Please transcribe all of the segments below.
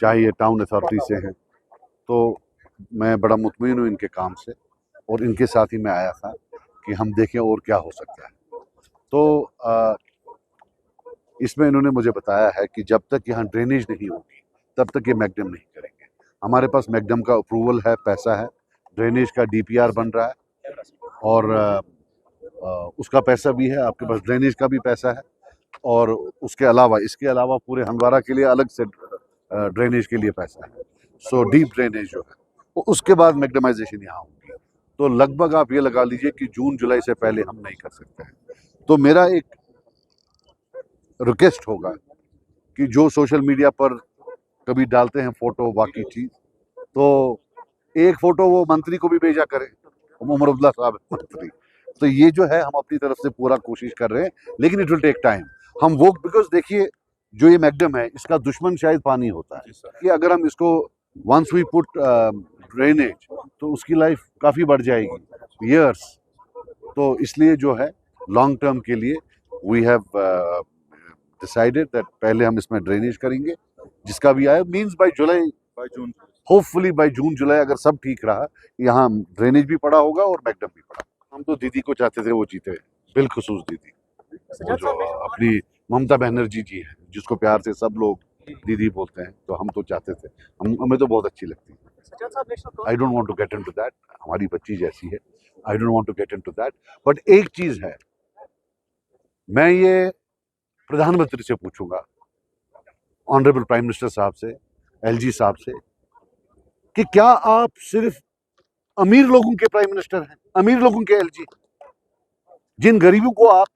चाहे ये town authority से हैं, तो मैं बड़ा मुतमईन हूँ इनके काम से, और इनके साथ ही मैं आया था कि हम देखें और क्या हो सकता है। तो इसमें इन्होंने मुझे बताया है कि जब तक यहाँ ड्रेनेज नहीं होगी तब तक ये मैकडम नहीं करेंगे। हमारे पास मैकडम का अप्रूवल है, पैसा है, ड्रेनेज का DPR बन रहा है और उसका पैसा भी है, आपके पास ड्रेनेज का भी पैसा है, और उसके अलावा इसके अलावा पूरे हंदवारा के लिए अलग से ड्रेनेज के लिए पैसा है। सो डीप ड्रेनेज जो है वो उसके बाद मैकडमाइजेशन यहाँ होगी। तो लगभग आप ये लगा लीजिए कि जून जुलाई से पहले हम नहीं कर सकते हैं। तो मेरा एक रिक्वेस्ट होगा कि जो सोशल मीडिया पर कभी डालते हैं फोटो बाकी चीज, तो एक फोटो वो मंत्री को भी भेजा करें, उमर अब्दुल्ला साहब मंत्री। तो ये जो है हम अपनी तरफ से पूरा कोशिश कर रहे हैं, लेकिन इट विल टेक टाइम। हम वो, बिकॉज देखिए जो ये मैकडम है इसका दुश्मन शायद पानी होता है कि अगर हम इसको वंस वी पुट ड्रेनेज तो उसकी लाइफ काफ़ी बढ़ जाएगी, ईयर्स। तो इसलिए जो है लॉन्ग टर्म के लिए वी हैव डिसाइडेड दैट पहले हम इसमें ड्रेनेज करेंगे, जिसका भी आए means by June, hopefully by June July अगर सब ठीक रहा, यहाँ ड्रेनेज भी पड़ा होगा और मैकडम भी पड़ा। हम तो दीदी को चाहते थे वो जीते, बिलखुसूस दीदी, वो जो अपनी ममता बनर्जी जी है, जिसको प्यार से सब लोग दीदी बोलते हैं, तो हम तो चाहते थे, हमें तो बहुत अच्छी लगती है। I don't want to get into that, हमारी बच्ची जैसी है, I don't want to get into that. But एक चीज है, मैं ये प्रधानमंत्री से पूछूंगा, ऑनरेबल प्राइम मिनिस्टर साहब से, LG साहब से, कि क्या आप सिर्फ अमीर लोगों के प्राइम मिनिस्टर हैं, अमीर लोगों के LG? जिन गरीबों को आप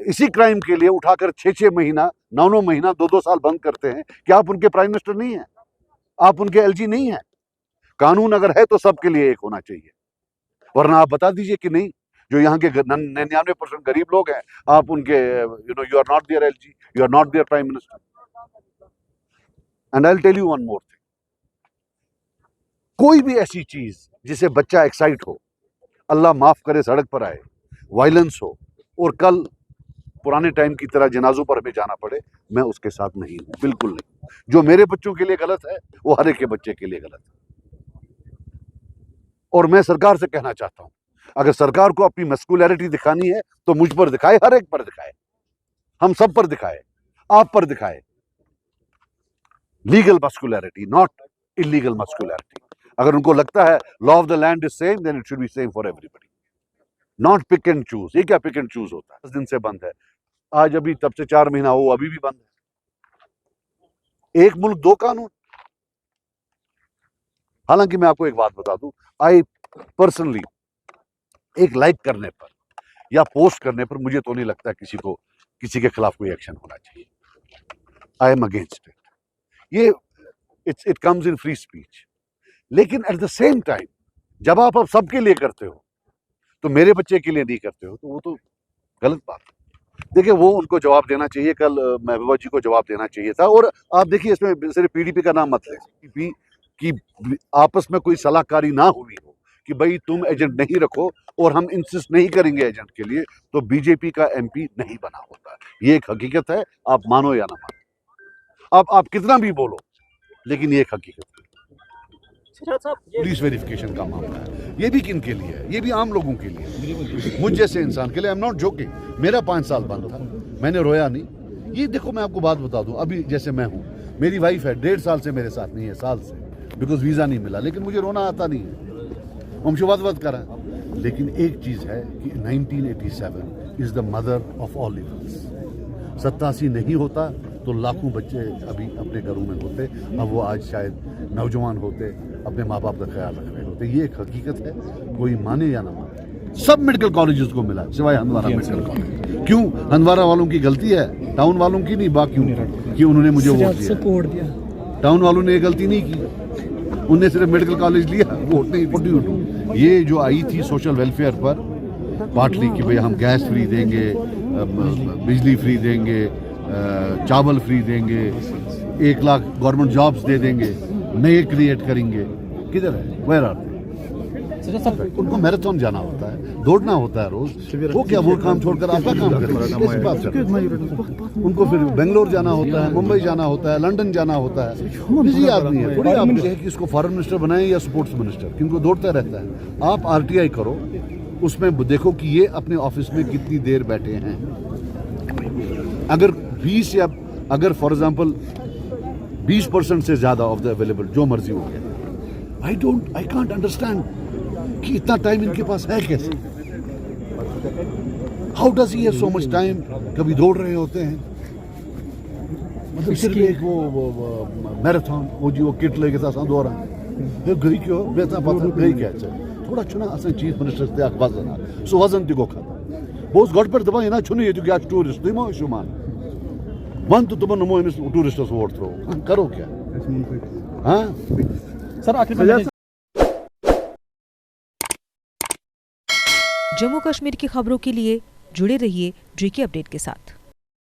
इसी क्राइम के लिए उठाकर 6-6 महीना, 9-9 महीना, 2-2 साल बंद करते हैं, क्या आप उनके प्राइम मिनिस्टर नहीं हैं? आप उनके LG नहीं हैं? कानून अगर है तो सबके लिए एक होना चाहिए, वरना आप बता दीजिए कि नहीं, जो यहाँ के 99% गरीब लोग हैं, आप उनके you are not there LG, you are not there prime minister. And I will tell you one more thing, कोई भी ऐसी चीज जिसे बच्चा एक्साइट हो, अल्लाह माफ करे सड़क पर आए, वायलेंस हो, और कल पुराने टाइम की तरह जनाजों पर हमें जाना पड़े, मैं उसके साथ नहीं हूं, बिल्कुल नहीं। जो मेरे बच्चों के लिए गलत है वो हर एक के बच्चे के लिए गलत है। और मैं सरकार से कहना चाहता हूं, अगर सरकार को अपनी मस्कुलैरिटी दिखानी है तो मुझ पर दिखाए, हर एक पर दिखाए, हम सब पर दिखाए, आप पर दिखाए। Legal muscularity, not illegal muscularity. अगर उनको लगता है law of the land is same, then it should be same for everybody, not pick and choose. ये क्या पिक एंड चूज होता है? 10 दिन से बंद है, आज अभी तब से 4 महीना हो, अभी भी बंद है। एक मुल्क दो कानून। हालांकि मैं आपको एक बात बता दूं, आई पर्सनली एक लाइक करने पर या पोस्ट करने पर मुझे तो नहीं लगता किसी के खिलाफ कोई एक्शन होना चाहिए। I am against it. ये it comes in free speech. लेकिन एट द सेम टाइम जब आप अब सबके लिए करते हो तो मेरे बच्चे के लिए नहीं करते हो, तो वो तो गलत बात है। देखिए, वो उनको जवाब देना चाहिए, कल महबूबा जी को जवाब देना चाहिए था। और आप देखिए, इसमें सिर्फ PDP का नाम मत लें कि आपस में कोई सलाहकारी ना हुई हो कि भाई तुम एजेंट नहीं रखो, और हम इंसिस्ट नहीं करेंगे एजेंट के लिए, तो बीजेपी का MP नहीं बना होता। ये एक हकीकत है, आप मानो या ना मानो, आप कितना भी बोलो, लेकिन ये एक हकीकत है। पुलिस वेरिफिकेशन का मामला है, ये भी किन के लिए है? ये भी आम लोगों के लिए, मुझ जैसे इंसान के लिए। I am not joking. मेरा 5 साल बंद था, मैंने रोया नहीं। ये देखो, मैं आपको बात बता दूं, अभी जैसे मैं हूं, मेरी वाइफ है 1.5 साल से मेरे साथ नहीं है, साल से, बिकॉज वीजा नहीं मिला, लेकिन मुझे रोना आता नहीं है, हम शुबात करा। लेकिन एक चीज है कि 1987 is the mother of all evils. 87 नहीं होता तो लाखों बच्चे अभी अपने घरों में होते, अब वो आज शायद नौजवान होते, अपने माँ बाप का ख्याल रख रहे होते। ये एक हकीकत है, कोई माने या ना माने। सब मेडिकल कॉलेजेस को मिला सिवाय हंदवारा मेडिकल कॉलेज। क्यों? हंदवारा वालों की गलती है, टाउन वालों की नहीं। बाकियों कि उन्होंने मुझे वोट दिया, टाउन वालों ने ये गलती नहीं की, उन्होंने सिर्फ मेडिकल कॉलेज लिया, वोट नहीं। ये जो आई थी सोशल वेलफेयर पर पार्टली कि भाई हम गैस फ्री देंगे, बिजली फ्री देंगे, चावल फ्री देंगे, 1 लाख गवर्नमेंट जॉब्स दे देंगे, नए क्रिएट करेंगे, किधर है? Where are they? उनको मैराथन जाना होता है, दौड़ना होता है रोज, वो क्या वो काम छोड़कर आपका काम करते हैं। उनको फिर बेंगलोर जाना होता है, मुंबई जाना होता है, लंदन जाना होता है, बिजी आदमी है। थोड़ी आप है कि इसको फॉरेन मिनिस्टर बनाएं या स्पोर्ट्स मिनिस्टर, क्योंकि दौड़ता रहता है। आप RTI करो, उसमें देखो कि ये अपने ऑफिस में कितनी देर बैठे हैं। अगर 20 या अगर फॉर एग्जांपल 20% से ज्यादा ऑफ द अवेलेबल जो मर्जी हो गया, आई कांट अंडरस्टैंड कि इतना टाइम इनके पास है कैसे। How does he have so much time. कभी दौड़ रहे होते हैं, मतलब सिर्फ एक वो मैराथन वो किट लेके साथ दौड़ा फिर गई क्यों बेहतर पता गई क्या थोड़ा छुना असें चीफ मिनिस्टर ते अख वजन सो वजन तक खत्म बहुत गट पे दपान ना छुन ये क्या टूरिस्ट तुम शुमान वन तो तुम नमो अमिस टूरिस्टस वोट थ्रो करो क्या। हाँ सर आखिर जम्मू कश्मीर की खबरों के लिए जुड़े रहिए JK अपडेट के साथ।